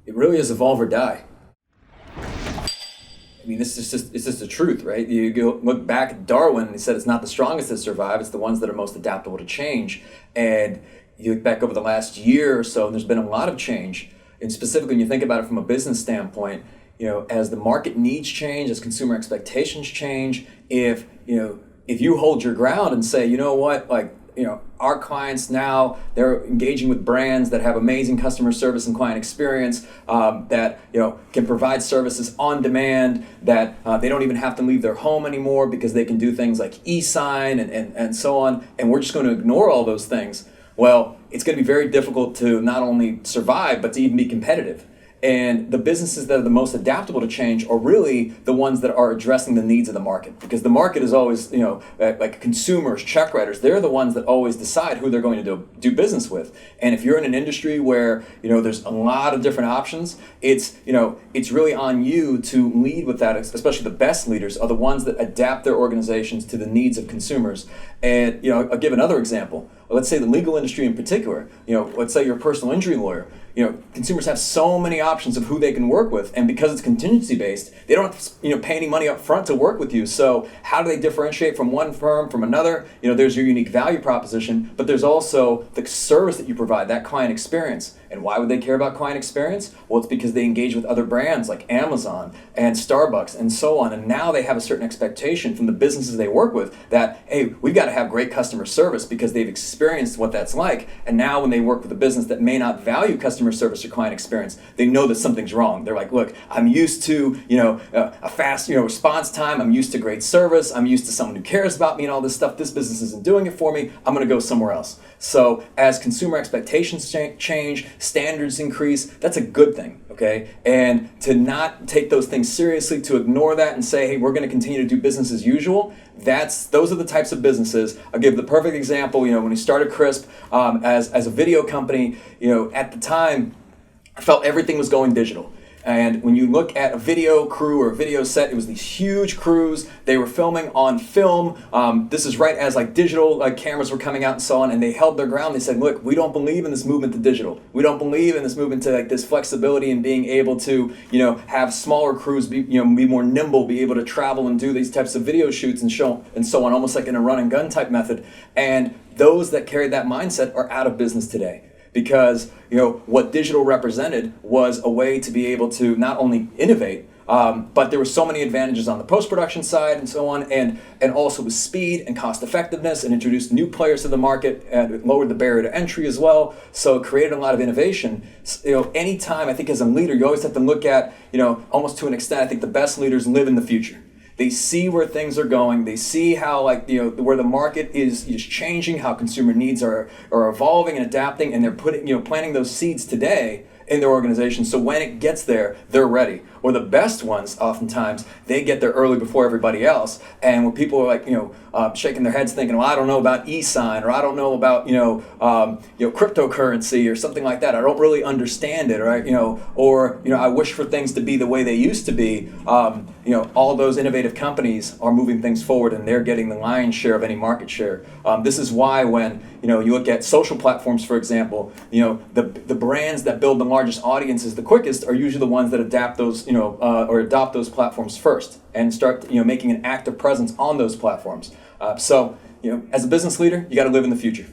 It really is evolve or die. I mean, it's just the truth, right? You go look back at Darwin, and he said it's not the strongest that survive, it's the ones that are most adaptable to change. And you look back over the last year or so, and there's been a lot of change. And specifically, when you think about it from a business standpoint, as the market needs change, as consumer expectations change, if you hold your ground and say, you know what, like, our clients now, they're engaging with brands that have amazing customer service and client experience, that can provide services on demand, that they don't even have to leave their home anymore because they can do things like e-sign and so on, and we're just going to ignore all those things. Well, it's going to be very difficult to not only survive, but to even be competitive. And the businesses that are the most adaptable to change are really the ones that are addressing the needs of the market. Because the market is always, like consumers, check writers, they're the ones that always decide who they're going to do business with. And if you're in an industry where, there's a lot of different options, it's really on you to lead with that, especially the best leaders are the ones that adapt their organizations to the needs of consumers. And, I'll give another example. Let's say the legal industry in particular, let's say you're a personal injury lawyer. Consumers have so many options of who they can work with, and because it's contingency based, they don't have to, pay any money up front to work with you. So how do they differentiate from one firm from another? There's your unique value proposition, but there's also the service that you provide, that client experience. And why would they care about client experience? Well, it's because they engage with other brands like Amazon and Starbucks and so on. And now they have a certain expectation from the businesses they work with that, hey, we've got to have great customer service because they've experienced what that's like. And now when they work with a business that may not value customer service or client experience, they know that something's wrong. They're like, look, I'm used to, a fast, response time. I'm used to great service. I'm used to someone who cares about me and all this stuff. This business isn't doing it for me. I'm going to go somewhere else. So as consumer expectations change, standards increase, that's a good thing, okay? And to not take those things seriously, to ignore that and say, hey, we're going to continue to do business as usual, those are the types of businesses. I'll give the perfect example. When we started Crisp as a video company, at the time, I felt everything was going digital. And when you look at a video crew or a video set, it was these huge crews. They were filming on film. This is right as like digital cameras were coming out and so on, and they held their ground. They said, look, we don't believe in this movement to digital. We don't believe in this movement to like this flexibility and being able to, have smaller crews be more nimble, be able to travel and do these types of video shoots and show and so on, almost like in a run and gun type method. And those that carried that mindset are out of business today. Because what digital represented was a way to be able to not only innovate, but there were so many advantages on the post-production side and so on, and also with speed and cost effectiveness, and introduced new players to the market, and it lowered the barrier to entry as well. So it created a lot of innovation. Anytime, I think as a leader, you always have to look at, almost to an extent, I think the best leaders live in the future. They see where things are going. They see how where the market is changing, how consumer needs are evolving and adapting, and they're planting those seeds today in their organization. So when it gets there, they're ready. Or the best ones, oftentimes, they get there early before everybody else. And when people are like, shaking their heads thinking, well, I don't know about e-sign, or I don't know about, cryptocurrency or something like that. I don't really understand it, right? Or I wish for things to be the way they used to be. All those innovative companies are moving things forward, and they're getting the lion's share of any market share. This is why when, you look at social platforms, for example, the brands that build the largest audiences the quickest are usually the ones that adapt those, or adopt those platforms first and start, making an active presence on those platforms. So, as a business leader, you got to live in the future.